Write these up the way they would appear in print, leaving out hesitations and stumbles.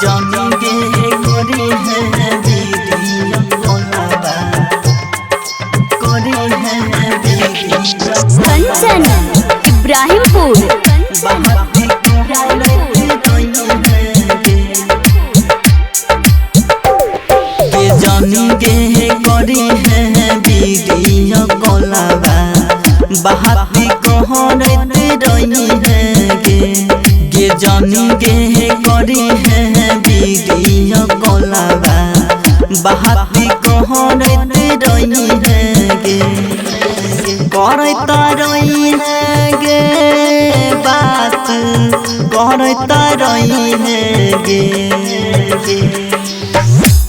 जानी गे करे है वीडियो कॉलवा करे है वीडियो कंचन इब्राहिमपुर जानी गे करे है वीडियो कॉलवा बहाती कहरत रही है गे जानी गे करे है वीडियो कॉलवा बहाती कहरत रही है गे करता रही है गे बात करता रही है गे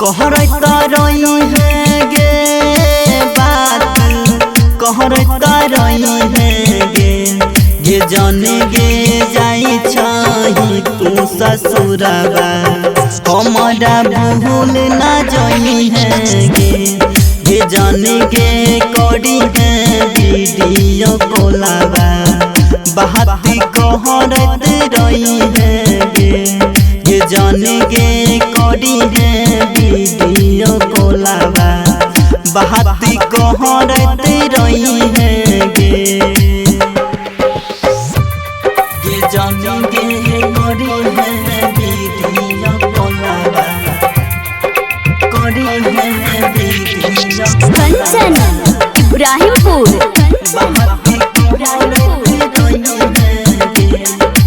कहरता रही है गे बात कहरता रही है गे जाने गे जाई छही तू ससुरवा हमारा भूल ना जाई है गे जाने गे करी है वीडियो कॉलवा बहाती कहरत रही है गे जाने गे करी है वीडियो कॉलवा बहाती कहरत रही है गे जाने गे करी है वीडियो कॉलवा करी है वीडियो कंचन इब्राहिमपुर बहाती कहरत रही है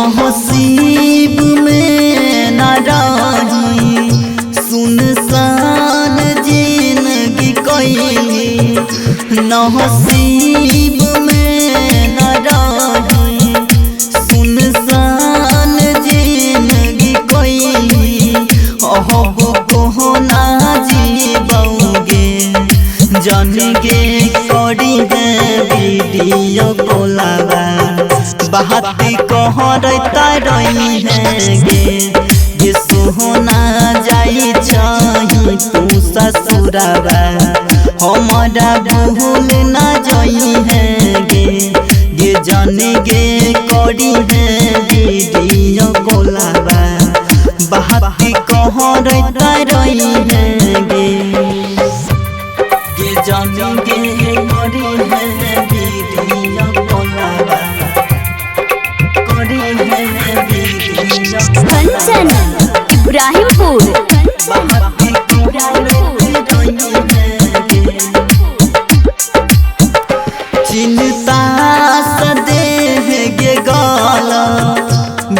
नसीब में न रही सुनसान जिंदगी कैली नसीब में न रही सुनसान जिंदगी कैली अहब को ना जीबोगे जान गे करी है वीडियो कॉलवा बहाती कहरता रही है गे सोहना जाई छही तू ससुरवा हमारा भूल ना जाई है गे जाने गे करी है वीडियो कॉलवा बहाती कहरता रही है गे जाने गे करी है वीडियो कॉलवा कंचन इब्राहिमपुर चिंता सदेह गे गाला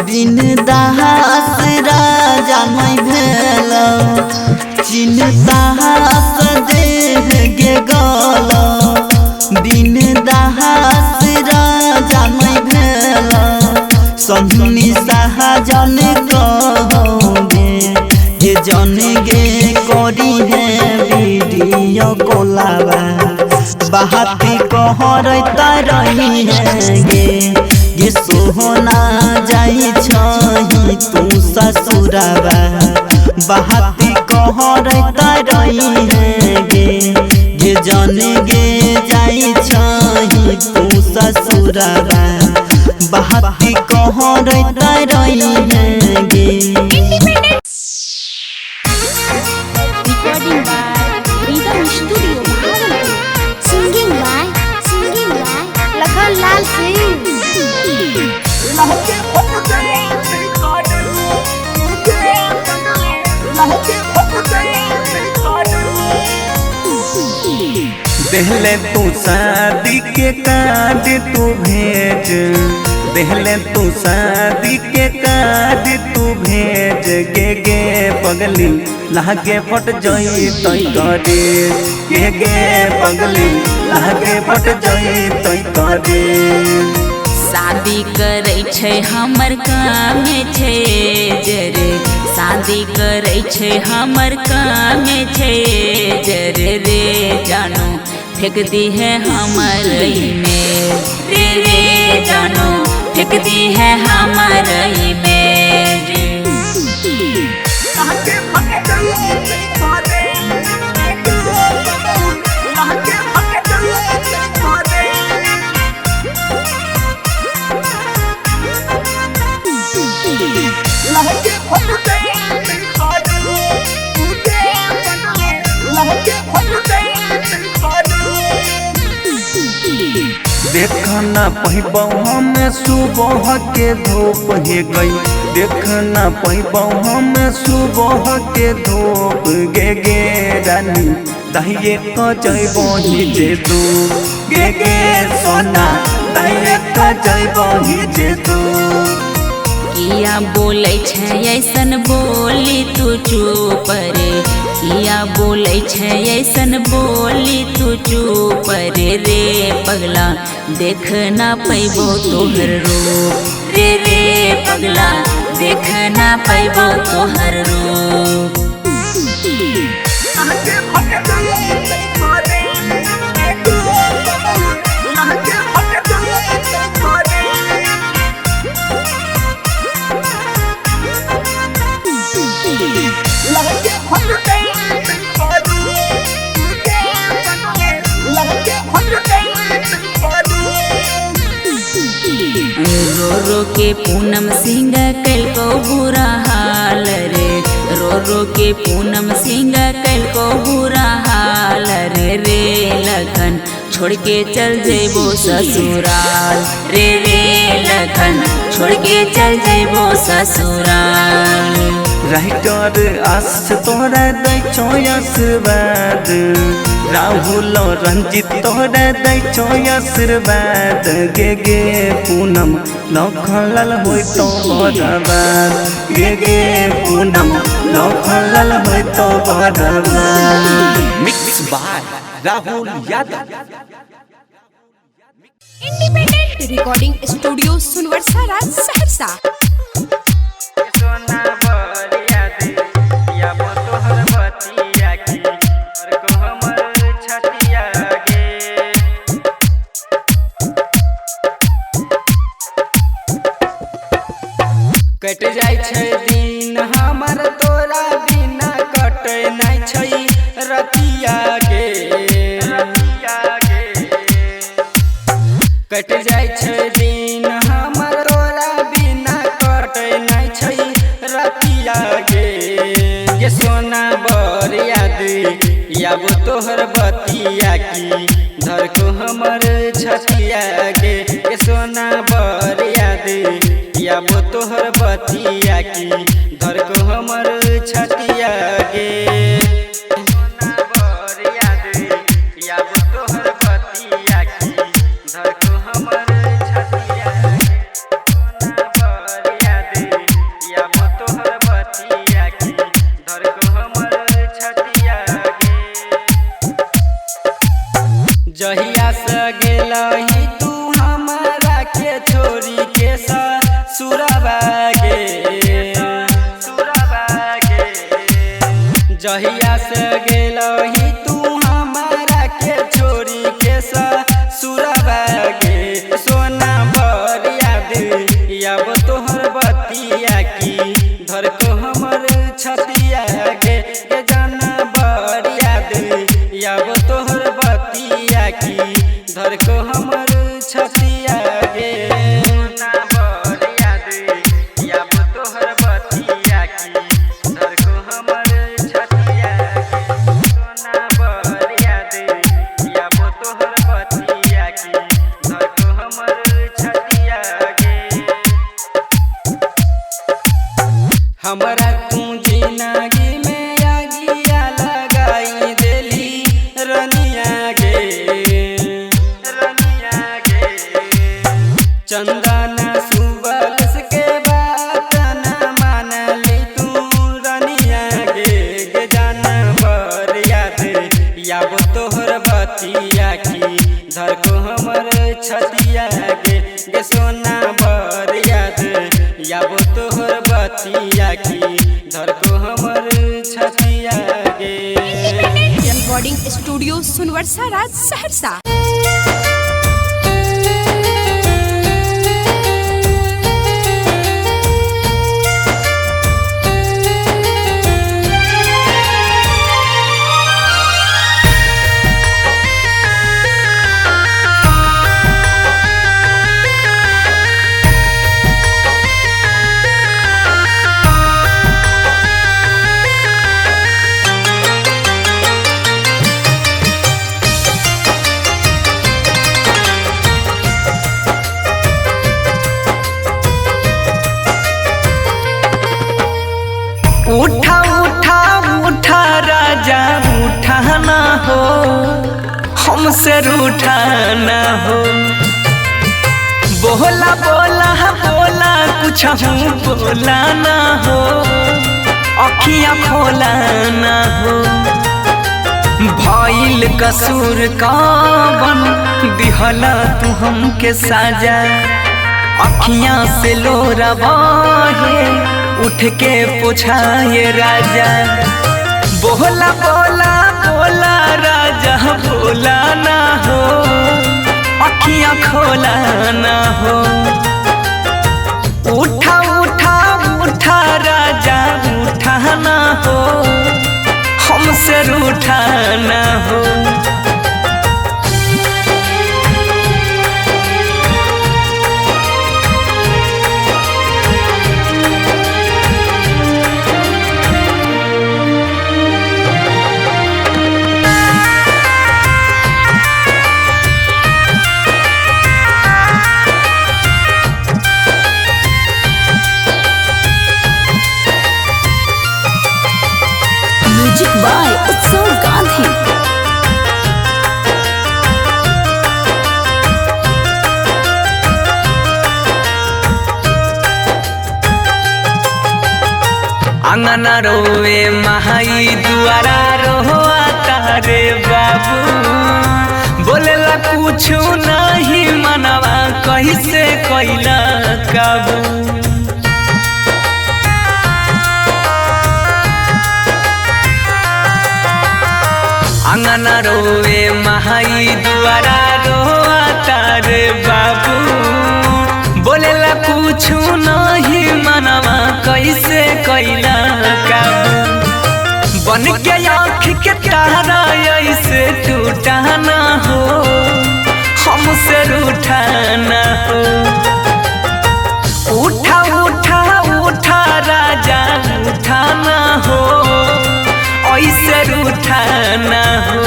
बिन दास राजा नहीं भेल चिंता सदेह गे गाला बिन दास राजा नहीं भेल सन्नी सहजन कहोगे जन गे करी है वीडियो कॉलवा बहाती कहरता रही है गे सोहना जाई छही तू ससुरवा बहाती कहरता रही है गे जन गे जाई छही तू ससुरवा बहाती कहरता रही है गे recording by rhythm studio Bhagalpur singing by Lakhan Lal Singh देहले तू शादी के कार्ड तू भेज देहले तू शादी के कार्ड तू भेज गे पगली लागे फट जाई तई करे गे पगली लागे फट जाई तई करे शादी करे छै हमर काम छै जरे शादी करे छै हमर काम छै जरे रे जानो फेंक दी है हमर में रे जानो फेंक दी है हमर में देखना पैबौ हम सुबह के धूप हे गई, देखना पैबौ हम सुबह के धूप गे रानी दहिए क जइबो जे तू गे सोना दहिए क जइबो जे तू। किया बोलै छै ऐसन बोली तू चुप रे, किया बोलै छै ऐसन बोली तू चुप रे पगला देख ना पैबो तोहर रूप रे पगला देख ना पैबो तोहर रूप। रो रो के पूनम सिंह कल को बुरा हाल रे, रो रो के पूनम सिंह कल को बुरा हाल रे लखन छोड़ के चल जेबो ससुराल रे लखन छोड़ के चल जेबो ससुराल। राइटर आस तोरा दै छो आशीर्वाद, राहुल रंजित तोरा दै छो आशीर्वाद गे पूनम लखनलाल होय तो बर्बाद गे पूनम लखनलाल होय तो बर्बाद। Mix by Rahul Yadav. Independent recording studio Sonbarsa Raj Saharsa. कट जाय छै दिन हमर तोरा बिना कटे नै छै रतिया गे, कट जाय छै दिन हमर तोरा बिना कटे नै छै रतिया गे सोना बर याद याब तोहर बतिया की धर को हमर छतिया गे सोना बर याद याब तोहर बतिया की धर को हमर छतिया गे सोना बर याद याब तोहर बतिया की धर को हमर छतिया गे सोना बर याद याब तोहर बतिया की धर को हमर छतिया गे। जहिया से गेलही तू हमरा के छोरी के सुरबा गे, जहिया से गेलही तू हमारा के छोरी के सुरबा गे सोना बर याद याब तोहर बतिया की धर को हमर छतिया गे जाना बर याद याब तोहर बतिया की धर को हमर छतिया गे सोना बर याद याब तोहर बतिया की धर को हमर छतिया गे सोना बर याद याब तोहर बतिया की धर को हमर छतिया गे। हमरा तू जिंदगी में आगिया लगाई देली रनिया गे चंदन सुबलस के बात न मानली तू रनिया गे जाना बर याद याब तोहर बतिया की धर को हमर छतिया गे सोना बर याद याब तोहर बतिया की धर को हमर छतिया गे। Recording studio Sonbarsa Raj Saharsa. हमसे रूठा ना हो। बोला बोला बोला कुछ बोला ना हो, अखियाँ खोला ना हो। भइल कसूर कवन दिहला तू हमके साजा, अखियाँ से लोरा बहे उठ के पोछाए राजा। बोला बोला बोला राजा बोला ना हो, अखियाँ खोला ना हो। उठा उठा उठा राजा उठा ना हो, हमसे रूठा ना हो। म्यूजिक बाय उत्सव गांधी। अंगना रोवे महाई दुआरा रोआ तारे बाबू, बोलेला कुछ नहीं मनवा कैसे कैला काबू। अंगना रोवे महाई दुआरा रोआ तारे बाबू, बोलेला कुछ नहीं मनवा कैसे कैला काबू। बन के आँख के तारा ऐसे टूटा ना हो, हमसे रूठा ना हो। उठा उठा उठा राजा उठा ना हो, ऐसे रूठा ना हो।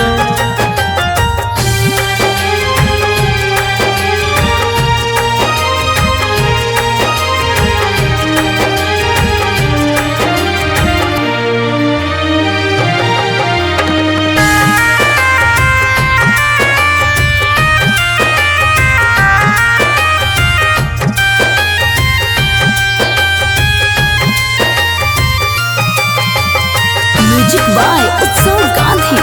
म्यूजिक बाय उत्सव गांधी।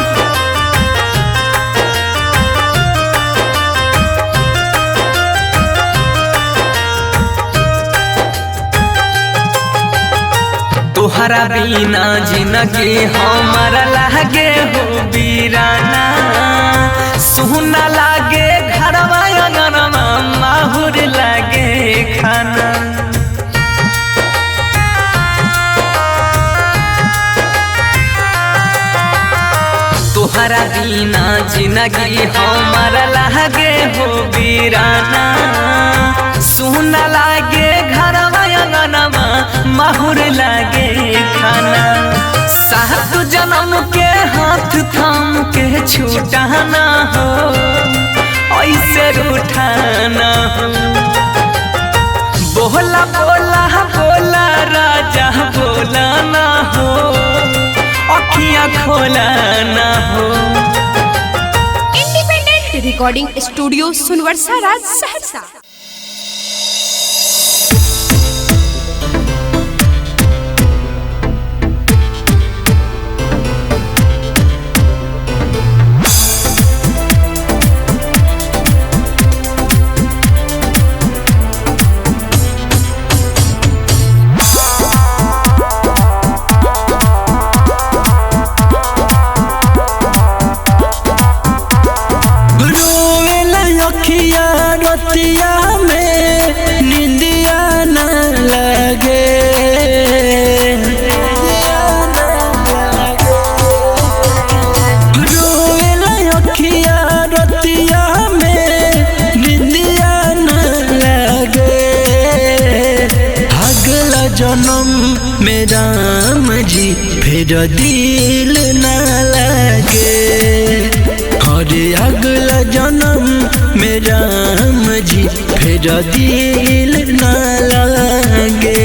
तुहरा बिना जिंदगी हमारा लागे हो बीराना, सुना लागे घरवा अंगनवा माहुर लागे खाना। तुहरा बिना जिंदगी हमारा लागे हो बीराना, सुना लागे घरवा अंगनवा माहुर लागे खाना। सात जन्म के हाथ थाम के छूटा ना हो, ऐसे रूठा ना हो। बोला बोला बोला राजा बोला ना हो, अखियाँ खोला ना हो। इंडिपेंडेंट रिकॉर्डिंग स्टूडियो सुनवर्सा राज सहरसा। रतिया में निंदिया न लगे, रोएला अखिया रतिया में निंदिया न लगे। अगला जन्म में राम जी फिर दिल न लगे। अरे अगला जन्म में राम जी फिर दिल न लगे।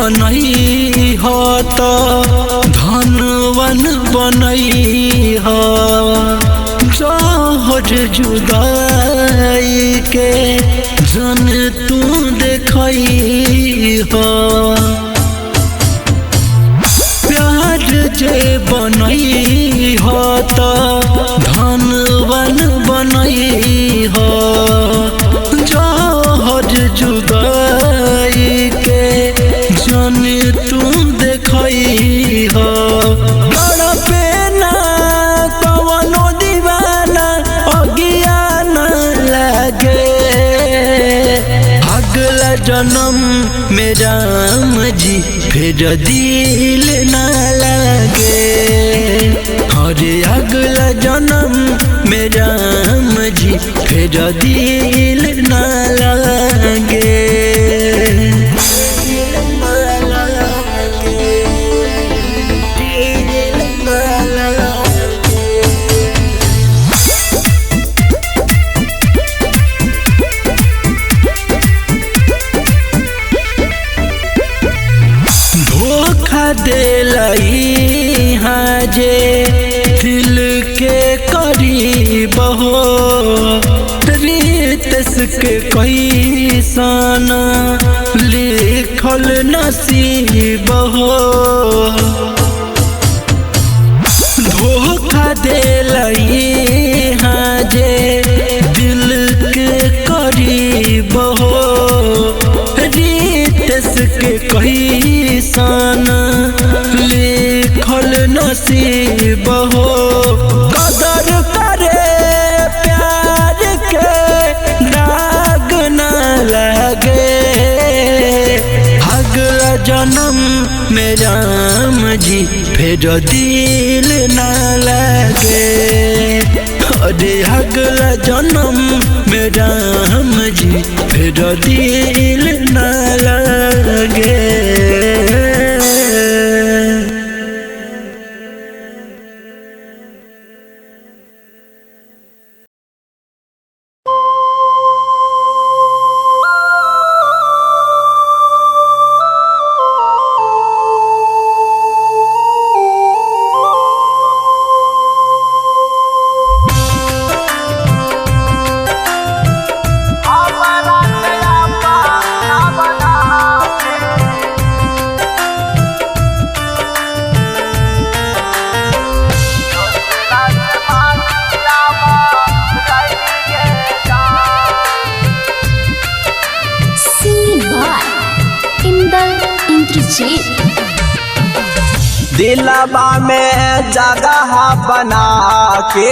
बनई हो तो धनवन बनई हो जहर जुदाई के जन तू देखई हो प्यार जे बनई हो तो धनवन बनई हो जहर जुदाई के जन तू देखई हो तड़पे ना कवनो दीवाना अज्ञान लगे अगला जन्म में राम जी फिर दिल न लगे अरे अगला जन्म में राम जी फिर दिल न लगे दिलई हाँ जे दिल के करीब हो रीतस के कोई साना लिखल नसीब हो धोखा दिलई हाँ जे दिल के करीब हो रीतस के कोई साना लिखल नसीब हो कदर करे प्यार के दाग न लगे अगला जन्म में राम जी फिर दिल न लगे अरे अगला जन्म में राम जी फिर दिल न लगे दिलबा में जगह बना के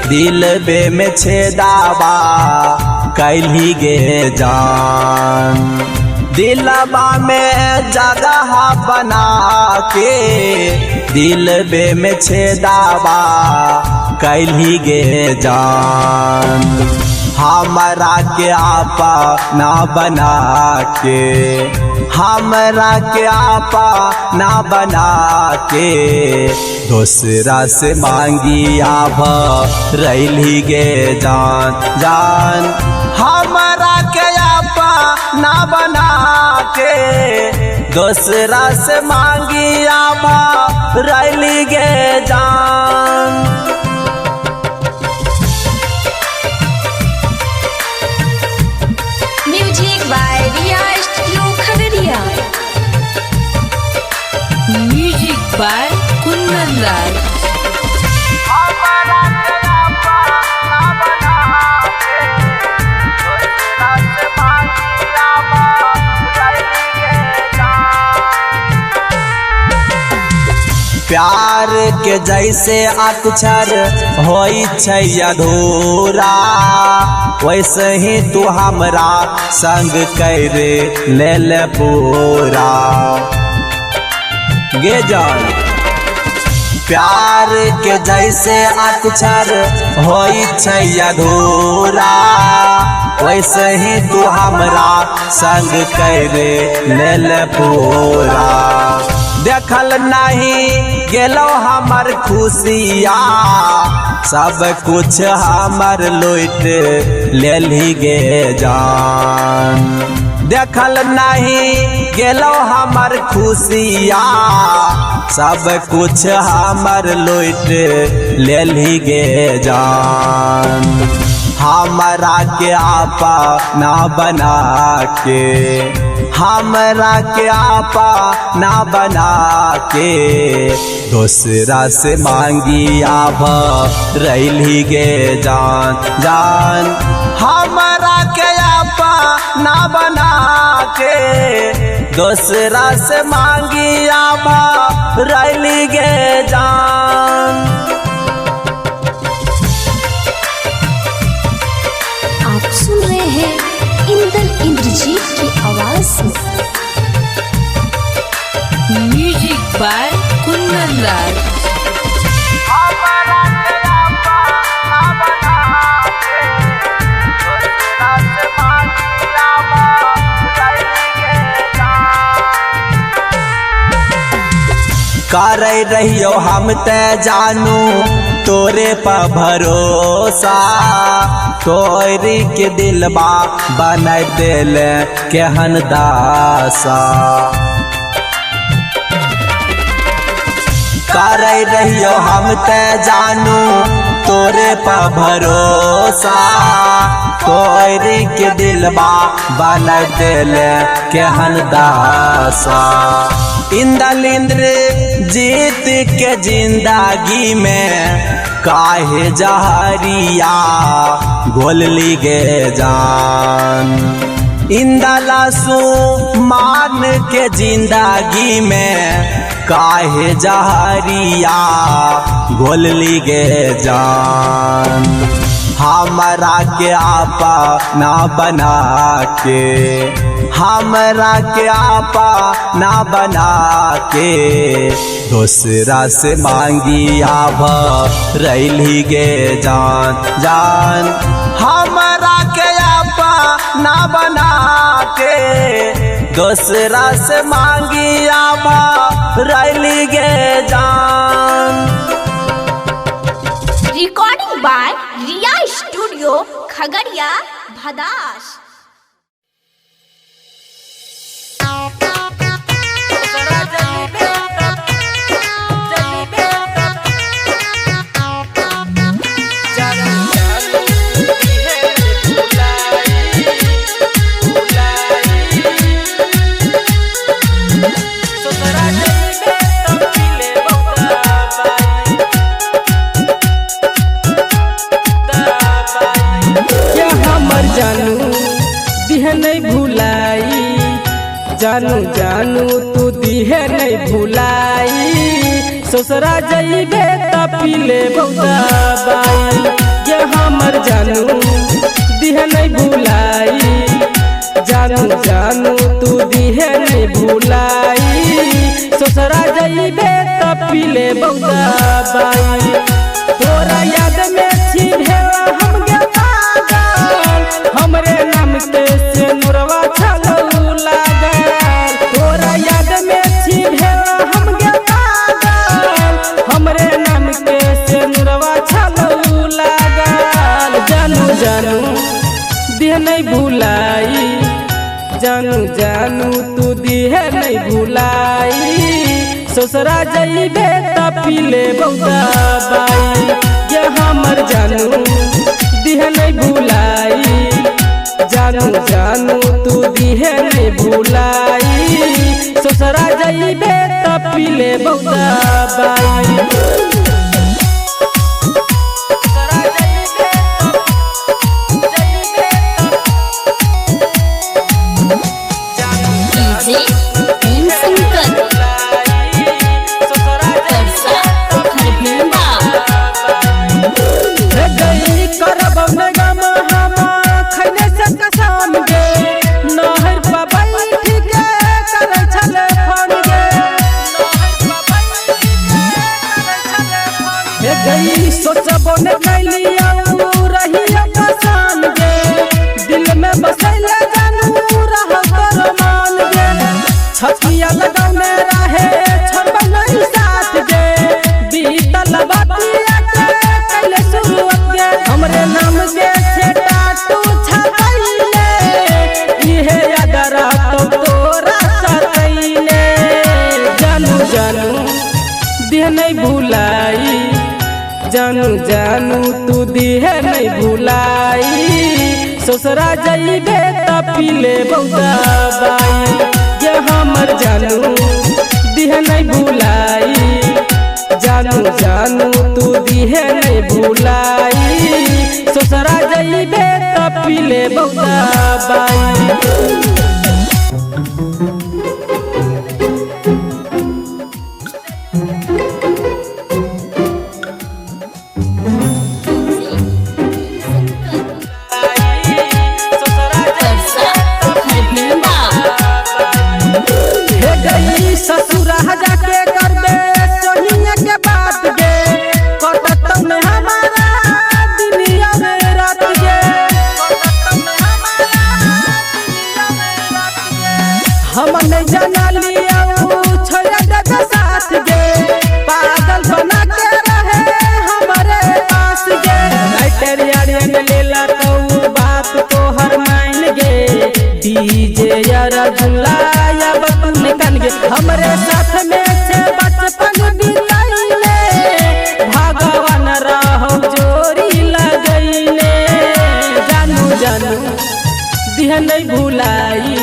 दिलबे में छेदाबा कैली गे जान दिलबा में जगह बना के दिलबे में छेदाबा कैली गे जान हमरा के आपा ना बना के हमरा के आपा ना बना के दूसरा से मांगी आभ रैली गे जान जान हमरा के आपा ना बना के दूसरा से मांगी आभ रैली गे जान music by Riya studio Khagaria. Music by Kundan Raj. प्यार के जैसे अक्षर होई छै अधूरा वैसे ही तू हमरा संग कर ले ले पूरा गे जान प्यार के जैसे अक्षर होई छै अधूरा वैसे ही तू हमरा संग कर ले ले पूरा देखल नहीं गेलो हमर खुशिया सब कुछ हमर लूट लेली गे जान देखल नहीं गेलो हमर खुशिया सब कुछ हमर लूट लेली गे जान हमरा के आपा ना बना के हमरा के आपा ना बना के दूसरा से मांगी आभ रही गे जान जान हमरा के आपा ना बना के दूसरा से मांगी आभ रही गे जान। आप सुन रहे हैं इंदल इंद्रजीत की आवाज में। म्यूजिक बाय कुंदन राज। कर रहियो हम ते जानू तोरे पर भरोसा तोरी के दिलबा बना दिल केहन दासा कर रहियो हम ते जानू तोरे पर भरोसा तोरी के दिलबा बना दिल केहन दासा। इंदल इंद्र जीत के जिंदगी में काहे जहरिया घोलली गे जान इंदलासु मान के जिंदगी में काहे जहरिया घोलली गे जान हमरा के आपा ना बना के हमरा के आपा ना बना के दूसरा से मांगी आभ रही गे जान जान हमरा के आपा ना बना के दूसरा से मांगी आभ रही गे जान। Recording by Riya studio Khagaria Bhadas. जानू जानू तू दिहे नहीं भुलाई ससुरा जइबे त पीले बाई ये हमर जानू दिहे नहीं भुलाई जानू जानू तू दिहे नहीं भुलाई ससुरा जइबे त पीले बाई तोरा याद में छी भेला हम गे पागल हमरे नाम के से नुरवा छलऊ लागल तोरा याद में छी भेला हम गे पागल हमरे नाम के से नुरवा छलऊ लागल जानू जानू दिह नहीं भुलाई जानू जानू तू दिह नहीं भुलाई ससुरा जइबे त पीले बाई ये हमर जानू दिह नहीं भुलाई जानू जानू तू दिह नहीं भुलाई ससुरा जइबे त पीले बाई। भुलाई ससुरा जइबे त पीले बहुता बाई ये हमर जानू दिहे नहीं भुलाई जानू जानू तू दिहे नहीं भुलाई ससुरा जइबे त पीले बहुता बाई ससुरा जाके करबे सोहिया के बात गे कटत में हमारा दुनिया में रात गे हम नहीं जाना लिया छोड़ दे साथ गे पागल बना के रहे हमारे पास गे तेरिया लेला तो बात तो हर मान गे डीजे यार झुला या बतन निकल गे हमरे साथ में से बचपन बिताइले भगवान रहो जोरी लगइले जानू जानू दिहे नहीं भुलाई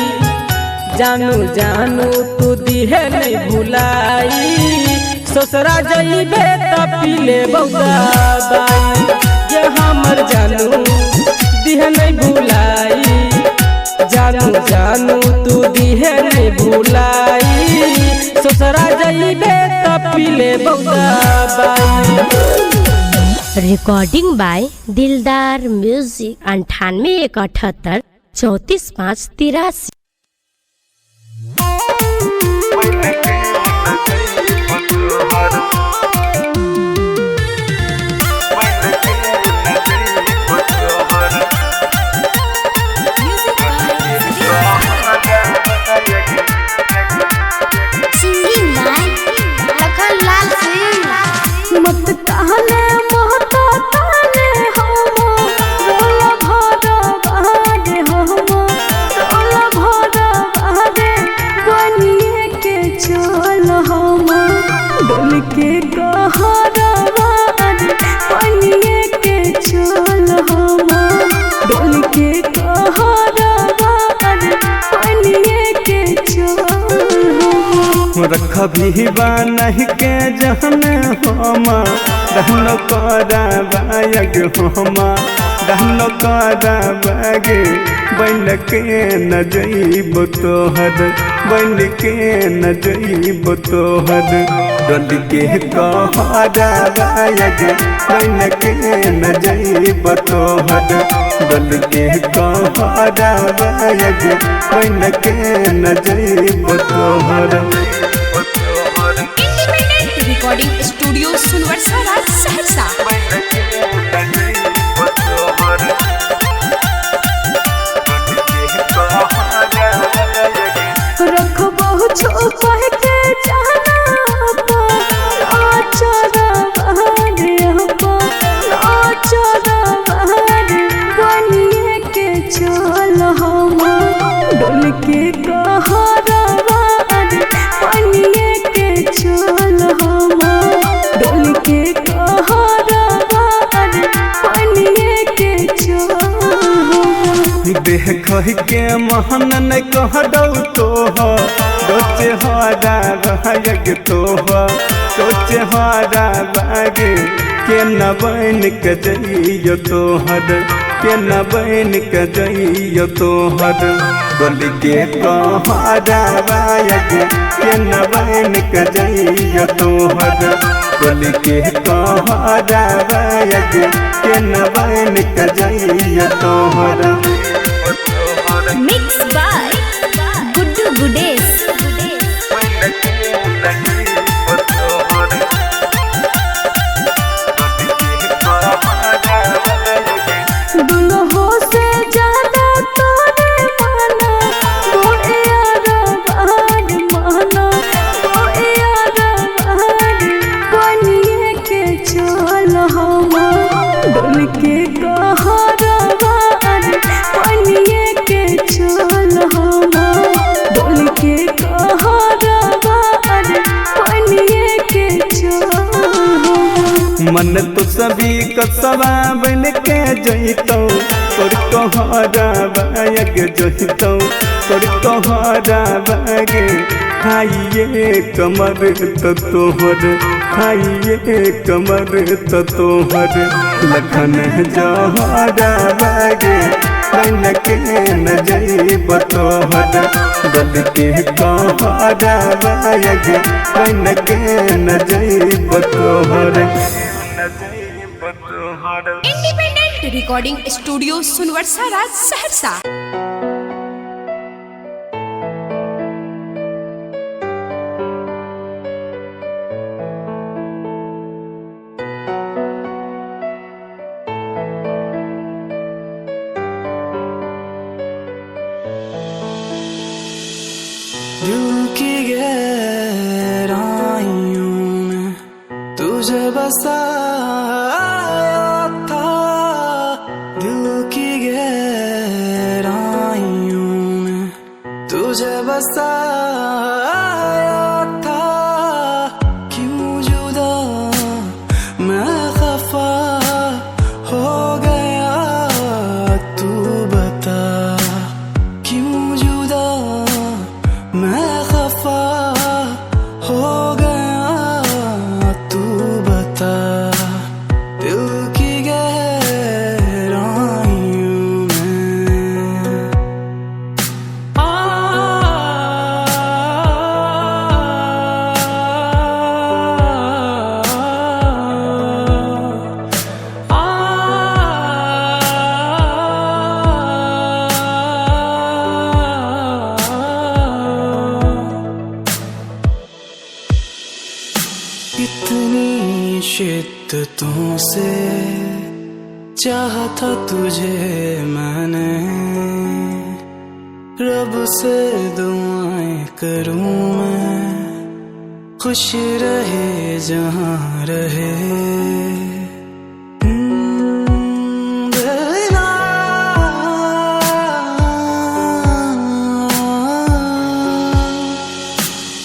जानू जानू तू दिहे नहीं भुलाई ससुरा जइबे त पीले बहुता बाई ये हमर जानू दिहे नहीं भुलाई जानू जानू तू दिहे नहीं भुलाई ससुरा जइबे त पीले बहुता बाई। रिकॉर्डिंग बाय दिलदार म्यूजिक 98 178 34 5 83। मत कहले महतो ताने हम रोला भरा बहादे हम रोला भरा बहादे बनिए के चल हम डोल के कहरा बहादे बनिए के चल हम डोल के कहरा बहादे बनिए के चल रख भी नहीं के जहन हम रहनो करा बायग हम रहनो करा बागे बन के न जइब तोहर बन के न जइब तोहर डल के कहरा बायग बन के न जइब तोहर डल के कहरा बायग बन के न जइब तोहर। Recording studio Sonbarsa Saharsa. रखबो छुपा के जाना आचरा बहारे आचरा बहारे बनिए के चल हम डोल के कहरा बहारे बनिए के चल हम डोल के कहरा बहारे बनिए के चल देख के महन न कह दौ तोह सोचे हरा बाग तोह सोचे हरा बागे के न बन के जइयो तोहर के न बन के जइयो तोहर बोल के कहरा बाग के न बन के जइयो तोहर बोल के कहरा बाग के न बन के जइयो तोहर। Mix by Guddu Gudesh. दुल्हो से ज्यादा तोरे माना कोई यार बहार माना कोई यार बहार बनिए के चल हम डोल के कहरा बहार बनिए के चल हम डोल के मन तो सभी कसवा बन के जइतो तोर तोहरा बाग जइतो तोर तोहरा बाग खाइए कमर तो तोहर खाइए कमर तो तोहर लखन जहरा बागे बन के न जइब तोहर गल के कहरा बागे बन के न जइब तोहर independent recording studio Sonbarsa Saharsa. दिल की गहराइयों में तुझे बसाया था, दिल की गहराइयों में तुझे बसाया था। क्यों जुदा मैं खफा हो गया तू बता, क्यों जुदा मैं खफा हो गया तू बता। दिल की गहराइयों में इतनी शिद्दतों से चाहा था तुझे मैंने, रब से दुआएं करूं मैं खुश रहे जहां रहे।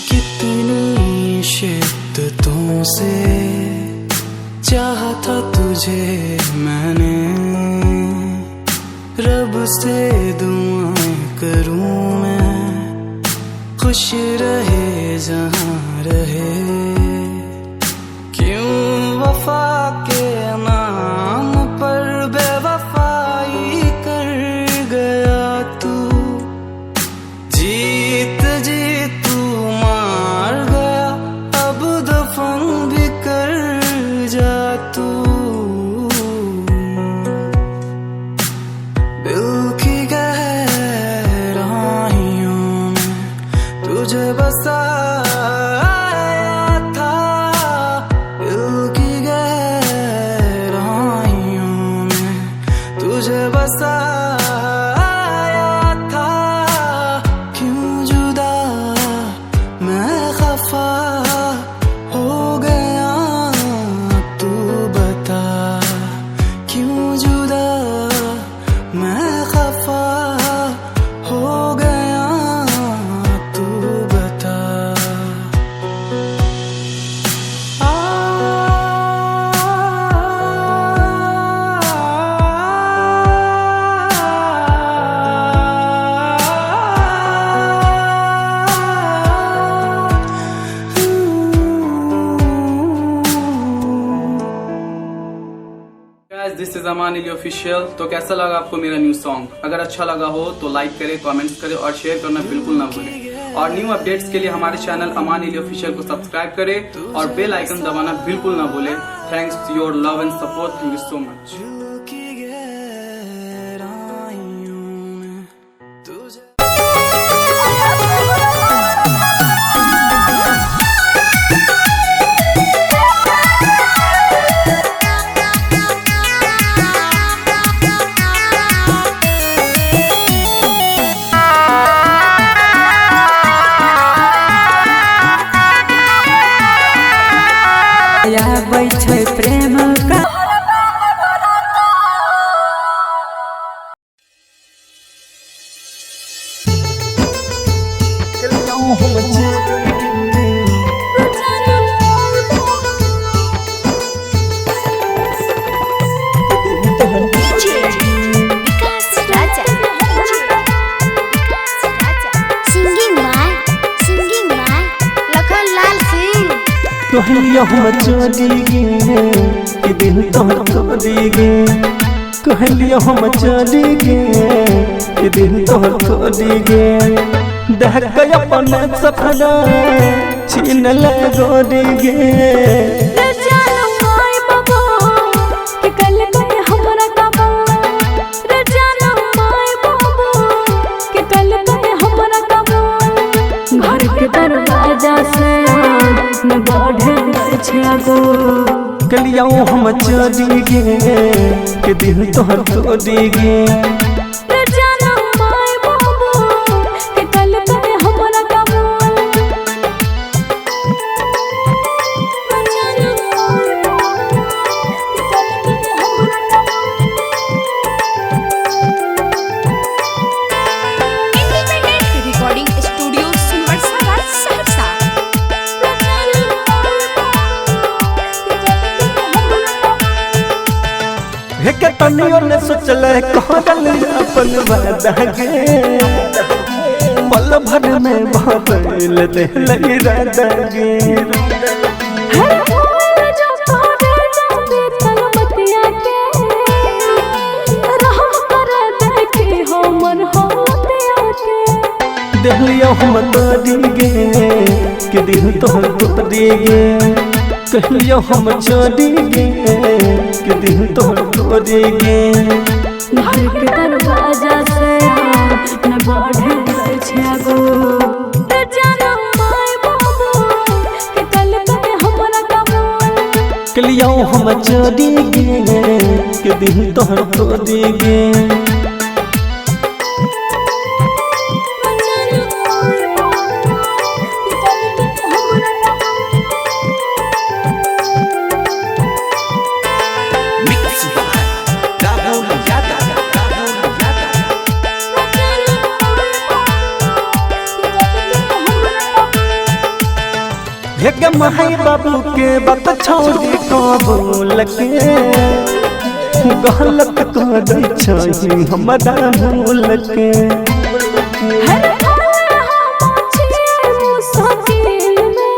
कितनी शिद्दतों से चाहा था तुझे मैंने, रब से दुआएं करूं मैं खुश रहे जहां रहे। क्यों वफा के नाम पर बेवफाई कर गया तू, जीत जी तू मार गया अब दफन भी कर जा तू। दिल की गहराइयों में तुझे बसाया था, दिल की गहराइयों में तुझे बसाया था। क्यों जुदा मैं खफा हो गया तू बता, क्यों जुदा मैं खफा हो गया तू बता। दिस इज अमान अली ऑफिशियल। तो कैसा लगा आपको मेरा न्यू सॉन्ग? अगर अच्छा लगा हो तो लाइक करें, कमेंट्स करें और शेयर करना बिल्कुल ना भूलें। और न्यू अपडेट्स के लिए हमारे चैनल अमान अली ऑफिशियल को सब्सक्राइब करें और बेल आइकन दबाना बिल्कुल ना भूलें। Thanks to your love and support, thank you so much. बैठे प्रेम का कहलियो हम चोरी गे कि दिल तोहर तोरी गे कहलियो हम चोरी गे कि दिल तोहर तोरी गे देख के अपन सपना छीन ले गोरी गे रे जानो माय बाबू कि कल गए हमरा काबू रे जानो माय बाबू कि कल गए हमरा काबू घर के दरवाजा से न बढ़े छागो कहलियो हम चोरी गे कि दिल तोहर तोरी गे रे जानो माय बाबू कि कल गए हमरा काबू रे जानो माय बाबू कि कल गए हमरा काबू independent recording studio Sunwarsa Saharsa. हे के तनियो ने सोचले कहल अपन वादा गे पल भर में बदल दे राधा गे हर फूल जो तोड़े जाते तलबतिया के रहम कर देखी हो मन होतिया के देखलियो हम तोरी गे कि दिल तोहर तोरी गे कहलियो हम चोरी गे कि दिल तोहर तोरी गे घर के दरवाजा से न बढ़े छागो रे जानो माय बाबू कि कल गए हमरा काबू कहलियो हम चोरी गे कि दिल तोहर तोरी गे हे माई बाबू के बात छोड़ी कबूल के गलत कर दै छी हमरा भूल के हर फूल हम छिए मुसाकिल में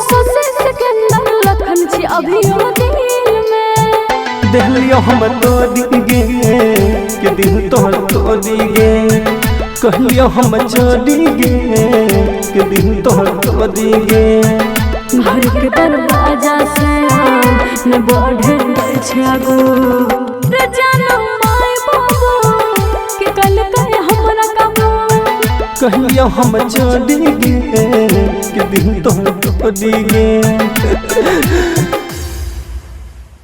सोसे सिकंदर लखन छी अभी दिल में देखलियो हम तोरी गे कि दिल तोहर तोरी गे कहलियो हम चोरी गे कि दिल तोहर तोरी गे घर के दरवाजा से न बढ़े छागो रे जानो माय बाबू कि कल गए हमरा काबू कहलियो हम चोरी गे कि दिल तोहर तोरी गे